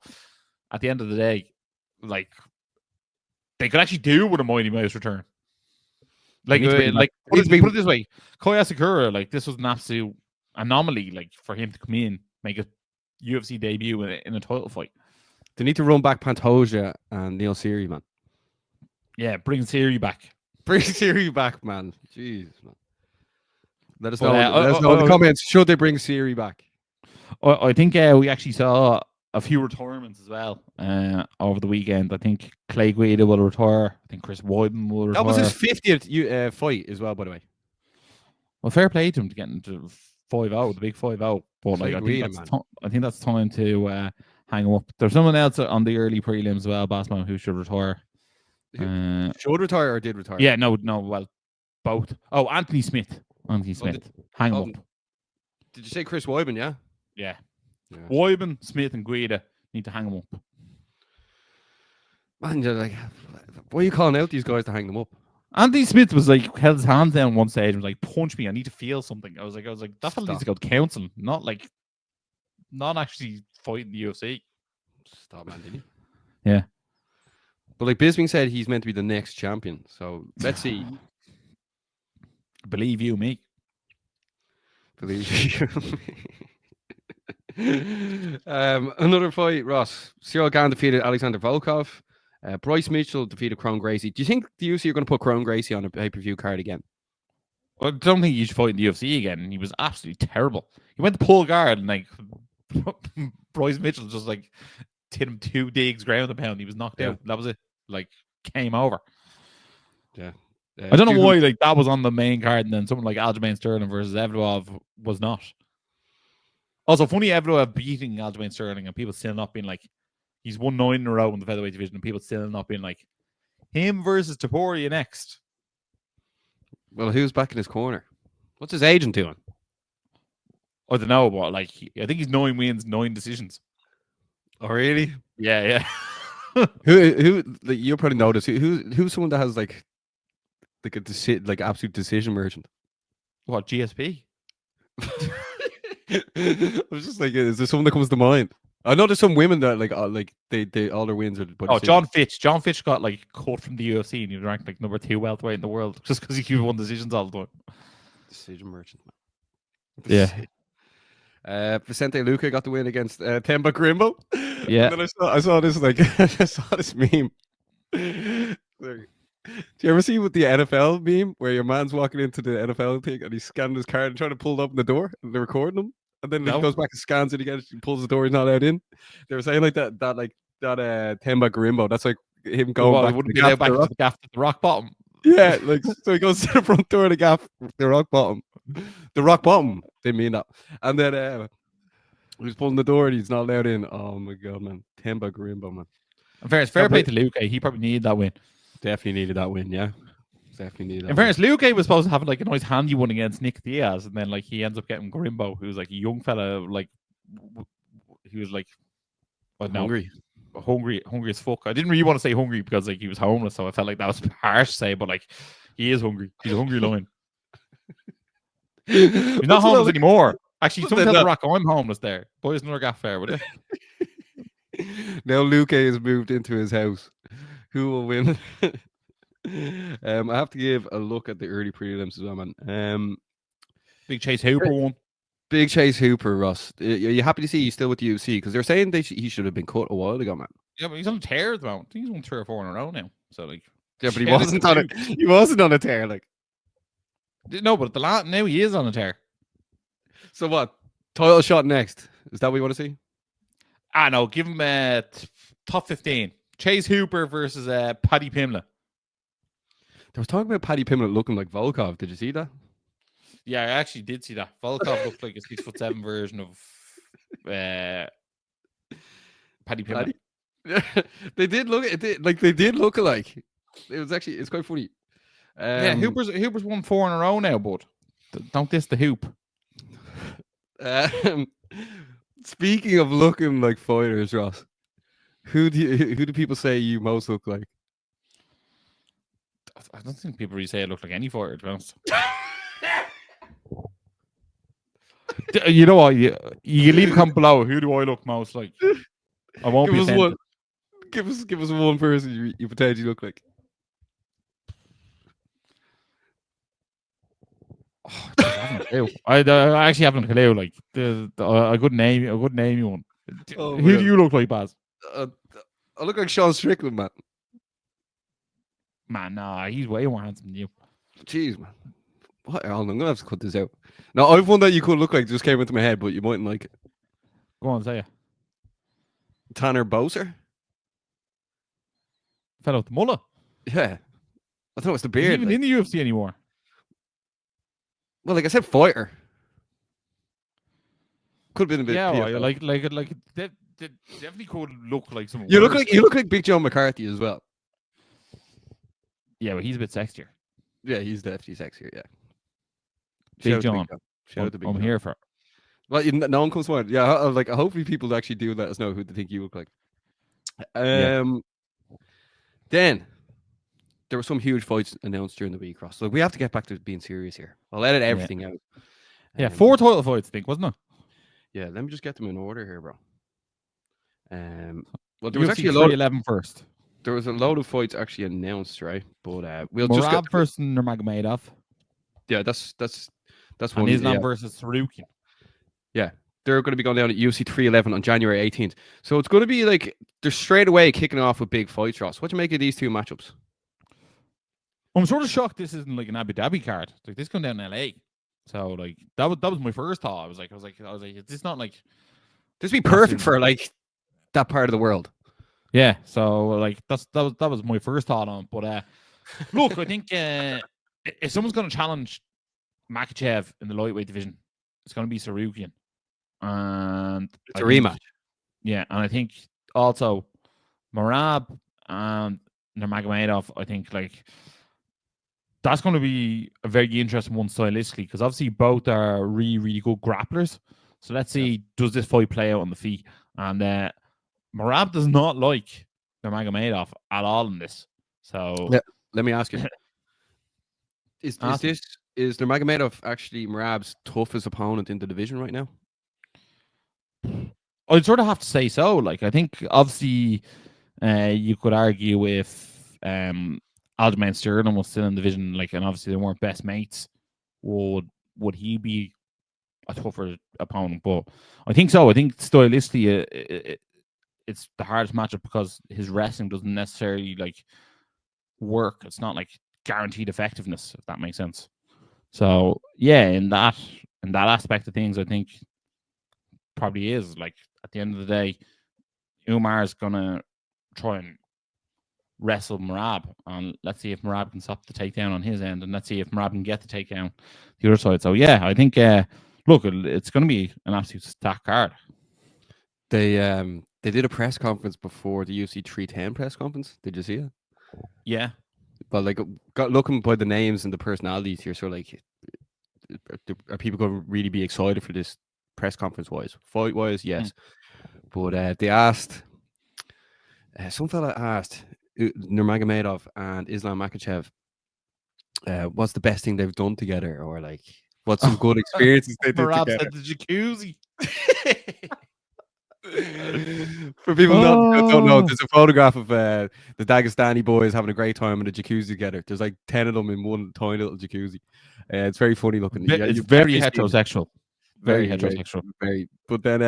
S5: at the end of the day, they could actually do with a Mighty Mouse return. Put it this way, Koya Sakura, this was an absolute anomaly, for him to come in, make a UFC debut in a title fight.
S2: They need to run back Pantoja and Neil Seery, man.
S5: Yeah, bring Seery back.
S2: Bring Seery back, man. Jeez, man. Let us know in the comments. Should they bring Seery back?
S5: I think we actually saw a few retirements as well over the weekend. I think Clay Guida will retire. I think Chris Weidman will retire.
S2: That was his 50th fight as well, by the way.
S5: Well, fair play to him to get into 5-0, the big 5-0. But I think that's time to hang him up. There's someone else on the early prelims as well, Bassman, who should retire.
S2: Should retire or did retire?
S5: Yeah, no, well, both. Oh, Anthony Smith. Hang him up.
S2: Did you say Chris Weidman, yeah?
S5: Yeah. Weidman, Smith, and Guida need to hang him up.
S2: Man, you're why are you calling out these guys to hang them up?
S5: Anthony Smith was held his hands down one stage and was punch me, I need to feel something. I was like, that fella needs to go to counseling, not actually fighting the UFC.
S2: Stop, man, did he?
S5: Yeah.
S2: But Bisping said he's meant to be the next champion. So let's see.
S5: Believe you me.
S2: Believe you. Another fight, Ross. Cyril Gane defeated Alexander Volkov. Bryce Mitchell defeated Kron Gracie. Do you think the UFC are going to put Kron Gracie on a pay-per-view card again?
S5: I don't think he should fight in the UFC again. He was absolutely terrible. He went to pull guard and like Bryce Mitchell just like hit him 2 digs ground and pound. He was knocked out. That was it. Like came over.
S2: Yeah.
S5: I don't know why like that was on the main card and then someone like Aljamain Sterling versus Evloev was not. Also, funny Evloev beating Aljamain Sterling and people still not being like, he's won 9 in a row in the featherweight division and people still not being like, him versus Topuria next.
S2: Well, who's back in his corner? What's his agent doing?
S5: I don't know, but like, I think he's 9 wins, 9 decisions.
S2: Oh, really?
S5: Yeah.
S2: Who? Like, you'll probably notice who's someone that has like a absolute decision merchant.
S5: What, GSP?
S2: I was just like, is there someone that comes to mind? I know there's some women that they all their wins are.
S5: John Fitch. John Fitch got like cut from the UFC and he was ranked like number 2 welterweight in the world just because he won decisions all the time.
S2: Decision merchant, man.
S5: Yeah.
S2: Vicente Luque got the win against Themba Grimbo.
S5: Yeah.
S2: And then I saw this like I saw this meme. Do you ever see with the NFL meme where your man's walking into the NFL thing and he's scanning his card and trying to pull it up in the door and they're recording him? And then he goes back and scans it again, he pulls the door, he's not allowed in. They were saying like that Themba Grimbo, that's like him going back to the
S5: gaff at the rock bottom.
S2: Yeah, like so he goes to the front door of the gaff, the rock bottom. The rock bottom, they mean that. And then he's pulling the door and he's not allowed in. Oh my god, man. Themba Grimbo, man.
S5: Fair play to Luque. He probably needed that win.
S2: Definitely needed that win, yeah. Definitely needed that.
S5: In fairness, Luque was supposed to have like a nice handy one against Nick Diaz, and then like he ends up getting Grimbo, who's like a young fella, like he was like hungry as fuck. I didn't really want to say hungry because like he was homeless, so I felt like that was harsh to say, but like he is hungry. He's a hungry lion. He's not homeless anymore. Actually, someone tell the Rock I'm homeless there. Boys, another gaff fair, would it?
S2: Now Luque has moved into his house. Who will win? I have to give a look at the early prelims as well, man.
S5: Big Chase Hooper won.
S2: Big Chase Hooper, Ross. Are you happy to see he's still with the UFC? Because they're saying he should have been cut a while ago, man.
S5: Yeah, but he's on a tear at the moment. I think he's won 3 or 4 in a row now. So like,
S2: yeah, but he wasn't on a tear, like.
S5: No, but now he is on a tear.
S2: So what? Title shot next. Is that what you want to see?
S5: No, give him top 15. Chase Hooper versus Paddy Pimblett.
S2: They were talking about Paddy Pimblett looking like Volkov. Did you see that?
S5: Yeah, I actually did see that. Volkov looked like a 6'7" version of Paddy Pimblett.
S2: They did look alike. It's quite funny.
S5: Yeah, Hooper's won 4 in a row now, bud. Don't diss the hoop.
S2: Speaking of looking like fighters, Ross, who do people say you most look like?
S5: I don't think people really say I look like any fighter, to be honest. You know what? You leave a comment below. Who do I look most like? I won't be offended.
S2: Give us one person you potentially look like.
S5: Oh, I actually haven't a clue. Like a good name you one. Who do you look like, Baz?
S2: I look like Sean Strickland, man.
S5: Man, nah, he's way more handsome than you.
S2: Jeez, man. What? I'm gonna have to cut this out. Now, I've one that you could look like just came into my head, but you mightn't like it.
S5: Go on, say it.
S2: Tanner Boser.
S5: Fell out the mullah.
S2: Yeah, I thought it was the beard.
S5: He's even in the UFC anymore.
S2: Well, like I said, fighter. Could have been a bit.
S5: Yeah, like they definitely could look like someone.
S2: You look like Big Joe McCarthy as well.
S5: Yeah, but he's a bit sexier.
S2: Yeah, he's definitely sexier. Yeah.
S5: Big John.
S2: Shout out to Big
S5: I'm
S2: John.
S5: here for it.
S2: Well, no one comes to mind. Yeah, like hopefully people actually do let us know who they think you look like. Then there were some huge fights announced during the week, Ross. So we have to get back to being serious here. I'll edit everything out.
S5: Yeah, 4 title fights, I think, wasn't it?
S2: Yeah, let me just get them in order here, bro. Well, there
S5: was
S2: actually a lot.
S5: 11 first.
S2: There was a load of fights actually announced, right? But we'll
S5: Murad
S2: just get
S5: versus Nurmagomedov.
S2: Yeah, that's
S5: and
S2: one.
S5: Islam versus Sarukian.
S2: Yeah, they're going to be going down at UFC 311 on January 18th. So it's going to be like they're straight away kicking off with big fights, Ross. What do you make of these two matchups?
S5: I'm sort of shocked this isn't like an Abu Dhabi card. Like this going down in LA. So like that was my first thought. I was like, is this not like
S2: this would be perfect for like that part of the world?
S5: Yeah. So like that was my first thought on. But look, I think if someone's going to challenge Makhachev in the lightweight division, it's going to be Sarukian, and
S2: it's a rematch.
S5: Yeah, and I think also Merab and Nurmagomedov, I think like that's going to be a very interesting one stylistically because obviously both are really, really good grapplers. So let's see, does this fight play out on the feet? And Merab does not like Nurmagomedov at all in this. So
S2: let me ask you: Is Nurmagomedov actually Merab's toughest opponent in the division right now?
S5: I'd sort of have to say so. Like I think obviously you could argue if Aljamain Sterling was still in the division, like, and obviously they weren't best mates, would he be a tougher opponent? But I think so. I think stylistically, it's the hardest matchup because his wrestling doesn't necessarily like work. It's not like guaranteed effectiveness, if that makes sense. So yeah, in that aspect of things, I think probably is like at the end of the day, Umar's gonna try and wrestle Merab, and let's see if Merab can stop the takedown on his end, and let's see if Merab can get the takedown the other side. So yeah, I think look, it's going to be an absolute stacked card.
S2: They did a press conference before the UFC 310 press conference. Did you see it?
S5: Yeah,
S2: but like looking by the names and the personalities here, so like, are people going to really be excited for this press conference wise? Fight wise, yes. But they asked, some fella asked Nurmagomedov and Islam Makhachev, what's the best thing they've done together, or like what's some good experiences they did together?
S5: Said the jacuzzi.
S2: For people that don't know, there's a photograph of the Dagestani boys having a great time in a jacuzzi together. There's like 10 of them in one tiny little jacuzzi. It's very funny looking.
S5: It's very heterosexual. Very heterosexual.
S2: Very. But then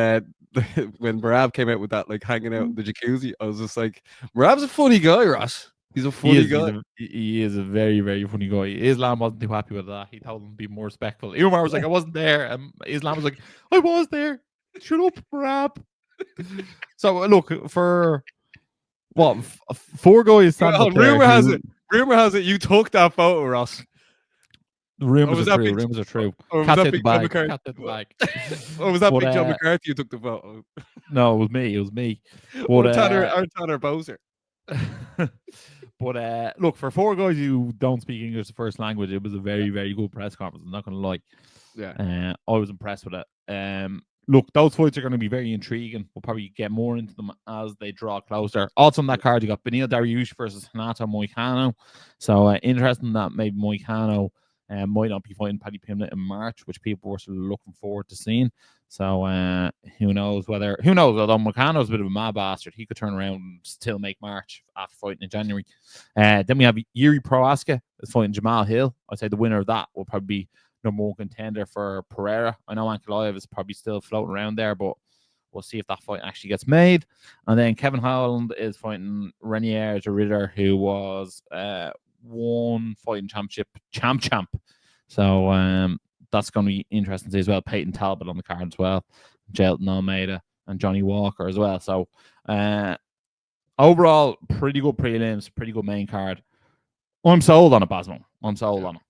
S2: when Merab came out with that, like hanging out in the jacuzzi, I was just like, Merab's a funny guy, Ross. He's a funny guy.
S5: He is a very, very funny guy. Islam wasn't too happy with that. He told him to be more respectful. Umar was like, I wasn't there. And Islam was like, I was there. Shut up, Merab. So look, for what, 4 guys stand up there.
S2: Rumor has it you took that photo, Ross.
S5: Rumors are true. Cat in the bag.
S2: Or was that Big John McCarthy who took the photo?
S5: No, it was me.
S2: But Tanner Bowser.
S5: But look, for 4 guys who don't speak English the first language, it was a very, very good press conference. I'm not going to lie.
S2: Yeah.
S5: I was impressed with it. Look, those fights are going to be very intriguing. We'll probably get more into them as they draw closer. Also on that card, you got Beneil Dariush versus Renato Moicano. So interesting that maybe Moicano might not be fighting Paddy Pimblett in March, which people were sort of looking forward to seeing. So who knows? Although Moicano's a bit of a mad bastard, he could turn around and still make March after fighting in January. Then we have Yuri Prohaska is fighting Jamal Hill. I'd say the winner of that will probably be number 1 contender for Pereira. I know Ankalaev is probably still floating around there, but we'll see if that fight actually gets made. And then Kevin Holland is fighting Renier de Ridder, who was one fighting championship champ. So that's going to be interesting to see as well. Peyton Talbot on the card as well, Jelton Almeida and Johnny Walker as well. So overall, pretty good prelims, pretty good main card. I'm sold on it, Basmo. I'm sold on it.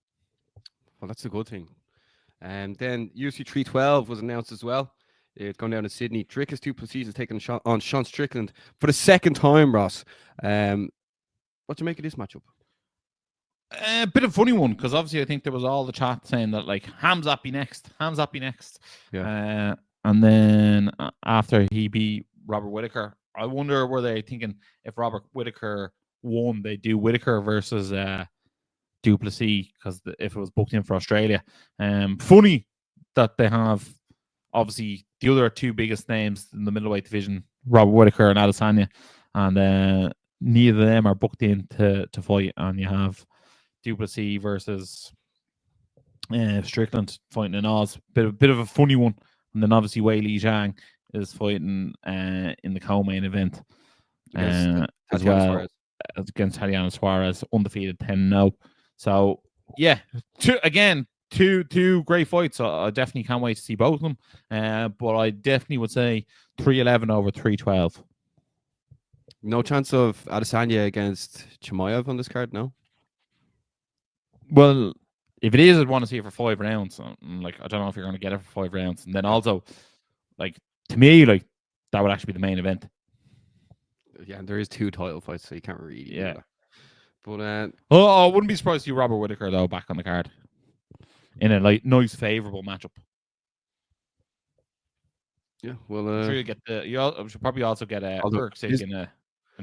S2: Well, that's a good thing. And then UFC 312 was announced as well. It's gone down to Sydney. Dricus Du Plessis is taking on Sean Strickland for the second time, Ross. What do you make of this matchup?
S5: A bit of a funny one, because obviously I think there was all the chat saying that like Hamzat be next. Yeah. And then after he beat Robert Whittaker, I wonder, were they thinking if Robert Whittaker won, they do Whittaker versus Du Plessis, because if it was booked in for Australia. Funny that they have obviously the other 2 biggest names in the middleweight division, Robert Whittaker and Adesanya, and neither of them are booked in to fight, and you have Du Plessis versus Strickland fighting in Oz. Bit of a funny one. And then obviously Wei Li Zhang is fighting in the co-main event
S2: Against
S5: as
S2: Tatiana
S5: well
S2: Suarez.
S5: against Tatiana Suarez, undefeated 10-0. So yeah, two great fights. So I definitely can't wait to see both of them. But I definitely would say 311 over 312.
S2: No chance of Adesanya against Chimaev on this card, no?
S5: Well, if it is, I'd want to see it for 5 rounds. Like, I don't know if you're going to get it for 5 rounds. And then also, like, to me, like, that would actually be the main event.
S2: Yeah, and there is 2 title fights, so you can't really do that. But
S5: I wouldn't be surprised to see Robert Whittaker though back on the card in a like nice favorable matchup.
S2: Yeah, well,
S5: I'm sure you get you should probably also get a Urksig in a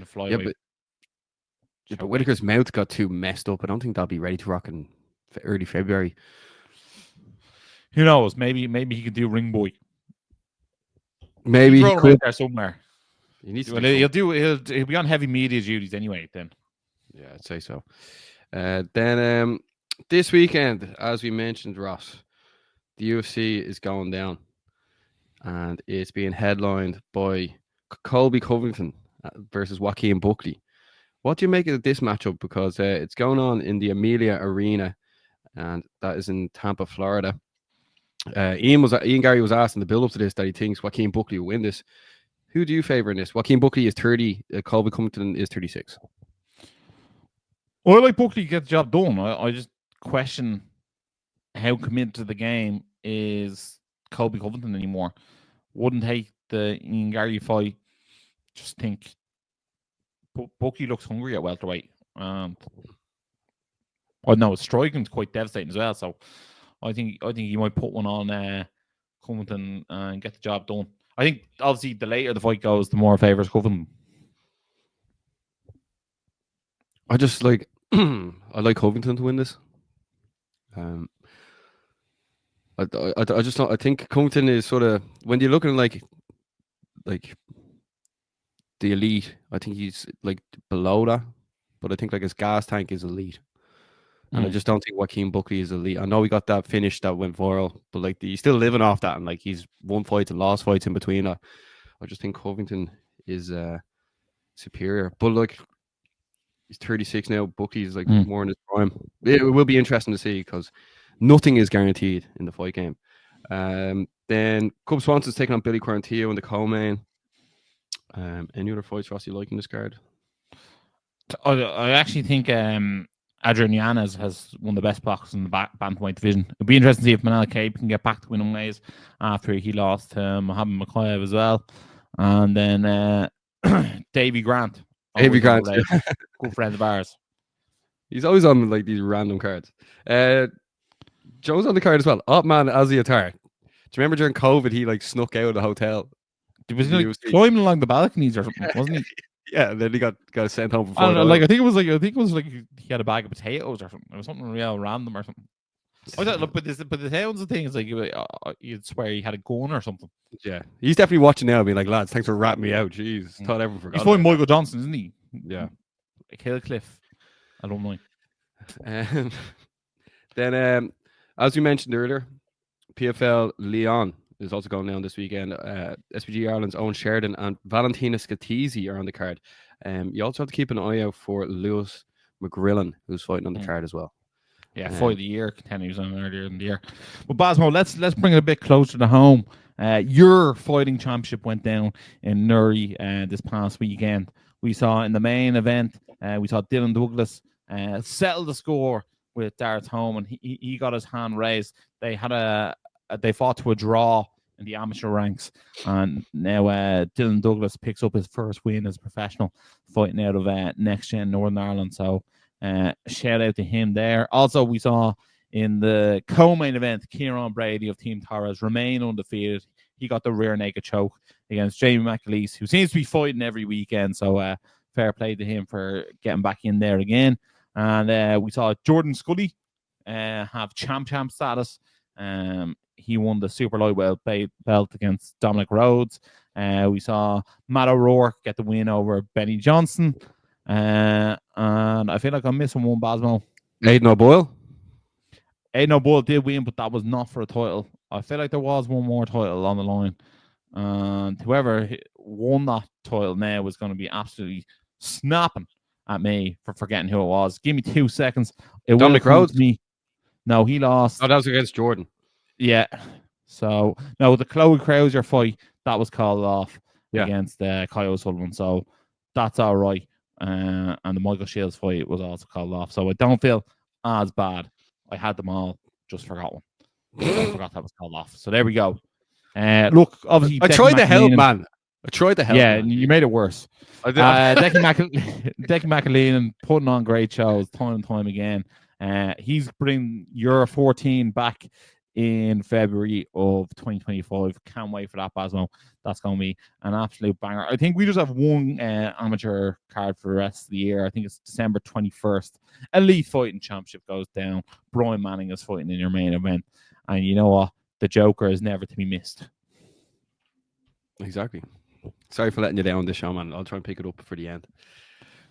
S5: flyweight.
S2: Yeah, but Whittaker's mouth got too messed up. I don't think they'll be ready to rock in early February.
S5: Who knows? Maybe he could do ring boy.
S2: Maybe he could
S5: there somewhere.
S2: He needs to
S5: he'll be on heavy media duties anyway. Then,
S2: yeah, I'd say so. Then this weekend, as we mentioned, Ross, the UFC is going down, and it's being headlined by Colby Covington versus Joaquin Buckley. What do you make of this matchup? Because it's going on in the Amelia Arena, and that is in Tampa, Florida. Ian Gary was asked in the build-up to this that he thinks Joaquin Buckley will win this. Who do you favor in this? Joaquin Buckley is 30. Colby Covington is 36.
S5: Well, I like Buckley to get the job done. I just question how committed to the game is Colby Covington anymore. Wouldn't hate the Ian Gary fight. Just think Buckley looks hungry at welterweight. And striking's quite devastating as well. So I think he might put one on Covington and get the job done. I think obviously the later the fight goes, the more favors Covington.
S2: I just like I like Covington to win this. I just don't. I think Covington is sort of, when you're looking like the elite, I think he's like below that, but I think like his gas tank is elite. And I just don't think Joaquin Buckley is elite. I know he got that finish that went viral, but like he's still living off that, and like he's won fights and lost fights in between that. I just think Covington is superior. But like he's 36 now. Buckley is like more in his prime. It will be interesting to see because nothing is guaranteed in the fight game. Then Cub Swanson's taking on Billy Quarantillo in the co-main. Any other fights, Ross, you like in this card?
S5: I actually think Adrian Yanez has one of the best boxers in the bantamweight division. It'd be interesting to see if Manel Kape can get back to winning ways after he lost to Mohamed Makhaev as well. And then Davy Grant.
S2: Davy Grant,
S5: good friend of ours.
S2: He's always on like these random cards. Joe's on the card as well. Otman Aziatar. Do you remember during COVID he like snuck out of the hotel?
S5: Was he like climbing along the balconies or something, wasn't he?
S2: Yeah, and then he got sent home for 4
S5: I don't know, like I think it was like he had a bag of potatoes or something. It was something real random or something. I thought, look, but the towns and things like you'd swear he had a gun or something.
S2: Yeah, he's definitely watching now, being like, lads, thanks for ratting me out. Jeez, thought everyone forgot.
S5: He's fighting Michael Johnson, isn't he?
S2: Yeah,
S5: Hillcliffe alumni.
S2: Then, as we mentioned earlier, PFL Lyon is also going down this weekend. SBG Ireland's Eoin Sheridan and Valentina Scatizzi are on the card. You also have to keep an eye out for Lewis McGrillen, who's fighting on the card as well.
S5: Yeah, fight of the year contender. He was on earlier in the year. But Basmo, let's bring it a bit closer to home. Your fighting championship went down in Newry this past weekend. We saw in the main event, we saw Dylan Douglas settle the score with Darragh Home, and he got his hand raised. They fought to a draw in the amateur ranks, and now Dylan Douglas picks up his first win as a professional fighting out of Next Gen Northern Ireland. So shout out to him there. Also, we saw in the co-main event, Kieran Brady of Team Torres remain undefeated. He got the rear naked choke against Jamie McAleese, who seems to be fighting every weekend. So fair play to him for getting back in there again. And we saw Jordan Scully have champ status. He won the super lightweight belt against Dominic Rhodes. We saw Matt O'Rourke get the win over Benny Johnson. And I feel like I'm missing one, Basmo.
S2: Aidan O'Boyle
S5: did win, but that was not for a title. I feel like there was one more title on the line, and whoever won that title now was going to be absolutely snapping at me for forgetting who it was. Give me 2 seconds. It will
S2: Dominic
S5: come
S2: Rhodes?
S5: to me. No, he lost.
S2: Oh, that was against Jordan.
S5: Yeah. So no, the Chloe Krauser fight that was called off against Kyle Sullivan. So that's all right. And the Michael Shields fight was also called off. So I don't feel as bad. I had them all, just forgot one. I forgot that was called off. So there we go. Look, obviously,
S2: I tried to help, man. I tried to help.
S5: Yeah,
S2: man.
S5: you made it worse. Decky McAleen putting on great shows time and time again. He's bringing Euro 14 back in February of 2025. Can't wait for that, Basmo. That's going to be an absolute banger. I think we just have one amateur card for the rest of the year. I think it's December 21st. Elite Fighting Championship goes down. Brian Manning is fighting in your main event. And you know what? The Joker is never to be missed.
S2: Exactly. Sorry for letting you down this show, man. I'll try and pick it up for the end.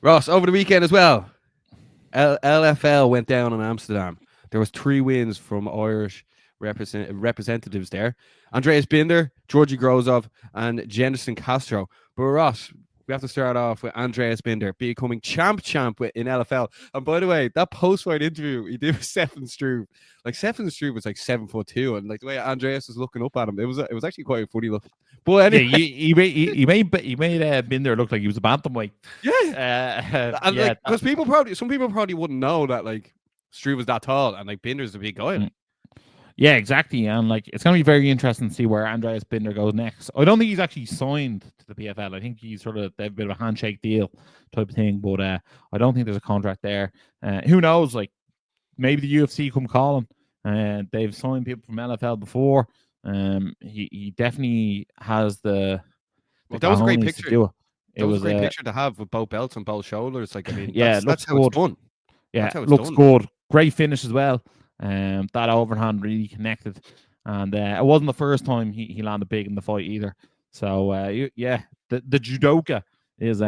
S2: Ross, over the weekend as well, LFL went down in Amsterdam. There was 3 wins from Irish representatives there. Andreas Binder, Georgi Grozov, and Jenison Castro. But Ross, we have to start off with Andreas Binder becoming champ in LFL. And by the way, that post-fight interview he did with Stefan Struve, like Stefan Struve was like 7'2", and like the way Andreas was looking up at him, it was actually quite a funny look. But anyway,
S5: he made Binder look like he was a bantamweight.
S2: Yeah, and like because some people probably wouldn't know that like Struve was that tall, and like Binder's a big guy.
S5: Yeah, exactly. And like it's going to be very interesting to see where Andreas Binder goes next. I don't think he's actually signed to the PFL. I think he's sort of, they have a bit of a handshake deal type of thing, but I don't think there's a contract there. Who knows? Like maybe the UFC come calling. They've signed people from LFL before. He definitely has the
S2: that was a great picture.
S5: It was
S2: a great picture to have with both belts on both shoulders. Like I mean,
S5: yeah,
S2: that's how it's done.
S5: Yeah, looks good. Great finish as well. That overhand really connected, and it wasn't the first time he landed big in the fight either. So yeah, the judoka is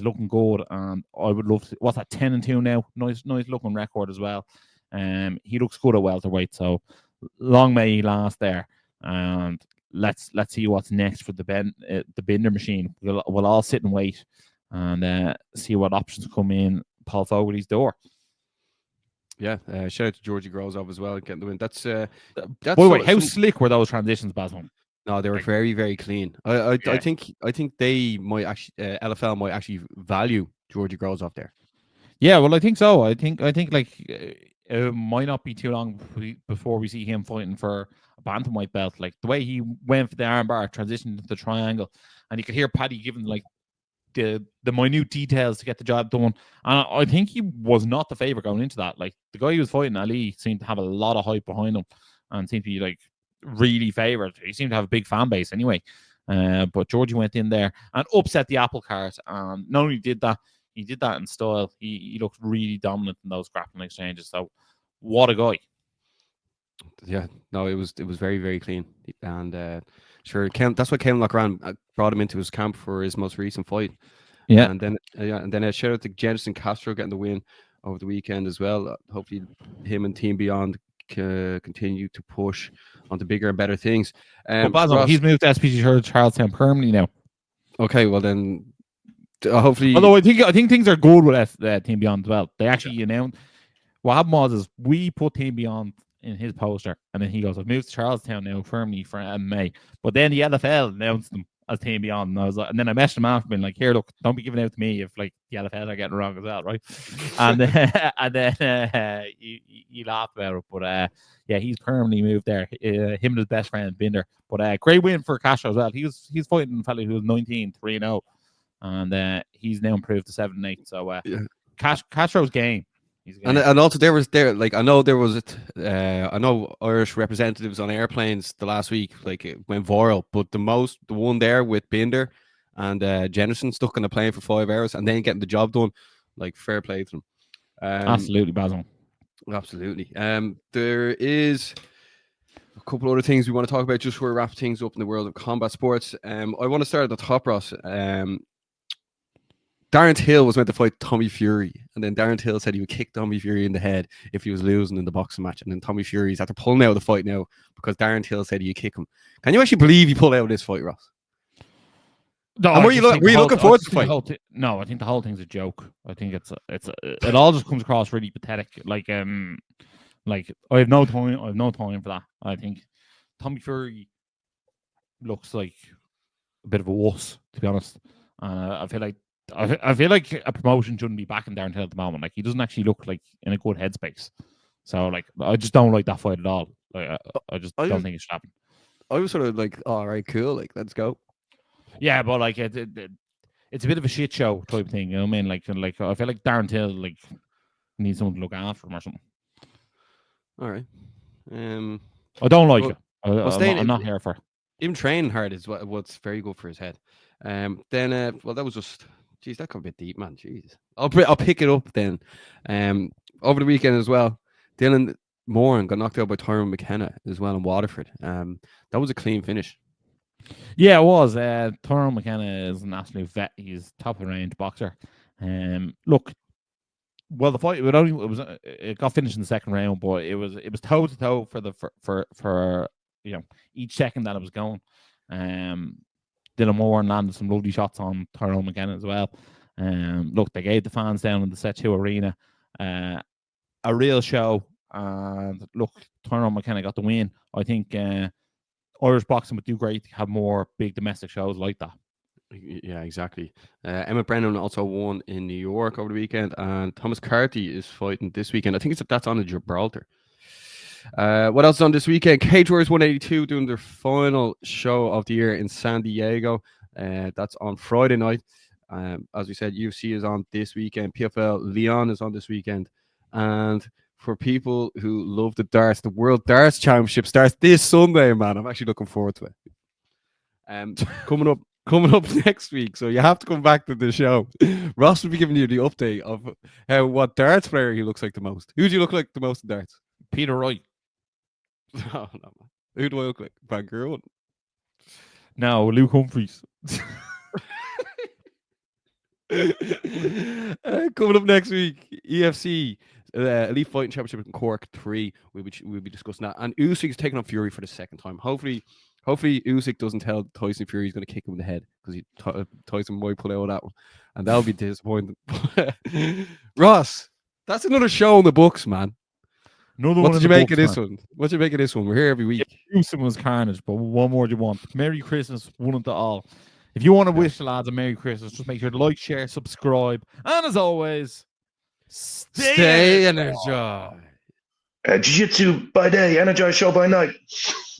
S5: looking good, and I would love to. What's that? 10-2 now. Nice looking record as well. He looks good at welterweight. So long may he last there. And let's see what's next for the Binder machine. We'll all sit and wait and see what options come in Paul Fogarty's door.
S2: Yeah, shout out to Georgi Grozov as well getting the win. That's
S5: by the way, how slick were those transitions, Basmo?
S2: No, they were very, very clean. I think they might actually LFL might actually value Georgi Grozov there.
S5: Yeah, well, I think so. I think like it might not be too long before we see him fighting for a bantamweight belt. Like the way he went for the armbar, transitioned to the triangle, and you could hear Paddy giving like the minute details to get the job done. And I think he was not the favorite going into that. Like the guy he was fighting, Ali, seemed to have a lot of hype behind him and seemed to be like really favored. He seemed to have a big fan base anyway. But Georgie went in there and upset the apple cart. And not only did that, he did that in style. He looked really dominant in those grappling exchanges. So what a guy.
S2: Yeah, no, it was very, very clean. And sure, that's what Ken Lochran brought him into his camp for his most recent fight.
S5: Yeah,
S2: and then a shout out to Jenison Castro getting the win over the weekend as well. Hopefully, him and Team Beyond continue to push onto bigger and better things.
S5: Ross, he's moved to SBG Charlestown permanently now.
S2: Okay, well then, hopefully.
S5: Although I think things are good with Team Beyond as well. They actually announced what happened was we put Team Beyond in his poster, and then he goes, "I've moved to Charlestown now firmly for MMA." But then the LFL announced them as Team Beyond, and I was like, and then I messaged him after, being like, "Here, look, don't be giving out to me if like the LFL are getting it wrong as well, right?" and then he laughed about it, but yeah, he's permanently moved there. Him and his best friend Binder, but great win for Castro as well. He's fighting a fella who was 19-3-0, and he's now improved to 7-8. So
S2: yeah.
S5: Castro's game.
S2: And also I know Irish representatives on airplanes the last week, like it went viral, but the one there with Binder and Jenison stuck on the plane for 5 hours and then getting the job done, like fair play to them.
S5: Absolutely, Basil.
S2: Absolutely. There is a couple other things we want to talk about just before we wrap things up in the world of combat sports. I want to start at the top, Ross. Darren Till was meant to fight Tommy Fury, and then Darren Till said he would kick Tommy Fury in the head if he was losing in the boxing match, and then Tommy Fury's had to pull out of the fight now because Darren Till said he'd kick him. Can you actually believe he pulled out of this fight, Ross?
S5: No,
S2: and were you looking forward to the fight?
S5: No, I think the whole thing's a joke. I think it all just comes across really pathetic. Like I have no time. I have no time for that. I think Tommy Fury looks like a bit of a wuss, to be honest. I feel like a promotion shouldn't be backing Darren Till at the moment. Like, he doesn't actually look like in a good headspace. So, like, I just don't like that fight at all. Like, I just don't think it should happen.
S2: I was sort of like, all right, cool, like, let's go.
S5: Yeah, but like it's a bit of a shit show type thing. You know what I mean? Like I feel like Darren Till like needs someone to look after him or something.
S2: All right.
S5: I don't like it. I'm not here for.
S2: Him training hard is what's very good for his head. Then well, that was just, geez, that got a bit deep, man. Jeez, I'll pick it up then. Over the weekend as well, Dylan Moran got knocked out by Tyrone McKenna as well in Waterford. That was a clean finish.
S5: Yeah, it was. Tyrone McKenna is an absolute vet. He's top of the range boxer. Look, well, the fight it got finished in the second round, but it was toe to toe for you know, each second that it was going. Dylan Moore landed some lovely shots on Tyrone McKenna as well. Look, they gave the fans down in the Set 2 arena a real show. And look, Tyrone McKenna got the win. I think Irish boxing would do great to have more big domestic shows like that.
S2: Yeah, exactly. Emmett Brennan also won in New York over the weekend, and Thomas Carty is fighting this weekend. I think that's on in Gibraltar. What else is on this weekend? Cage Warriors 182 doing their final show of the year in San Diego. That's on Friday night. As we said, UFC is on this weekend. PFL Lyon is on this weekend. And for people who love the darts, the World Darts Championship starts this Sunday, man. I'm actually looking forward to it. Coming up next week, so you have to come back to the show. Ross will be giving you the update of what darts player he looks like the most. Who do you look like the most in darts?
S5: Peter Wright.
S2: No, man. Who do I look like? Van Gerwen?
S5: No, Luke Humphries.
S2: Coming up next week, EFC Elite Fighting Championship in Cork 3. We'll be discussing that. And Usyk's taking on Fury for the second time. Hopefully Usyk doesn't tell Tyson Fury he's going to kick him in the head, because Tyson might pull out that one, and that'll be disappointing. Ross, that's another show in the books, man. What did you make of this one? What did you make of this one? We're here every week.
S5: Houston was carnage, but what more do you want? Merry Christmas, one and to all. If you want to wish the lads a Merry Christmas, just make sure to like, share, subscribe, and as always, stay energized.
S1: Jiu-Jitsu by day, Energized Show by night.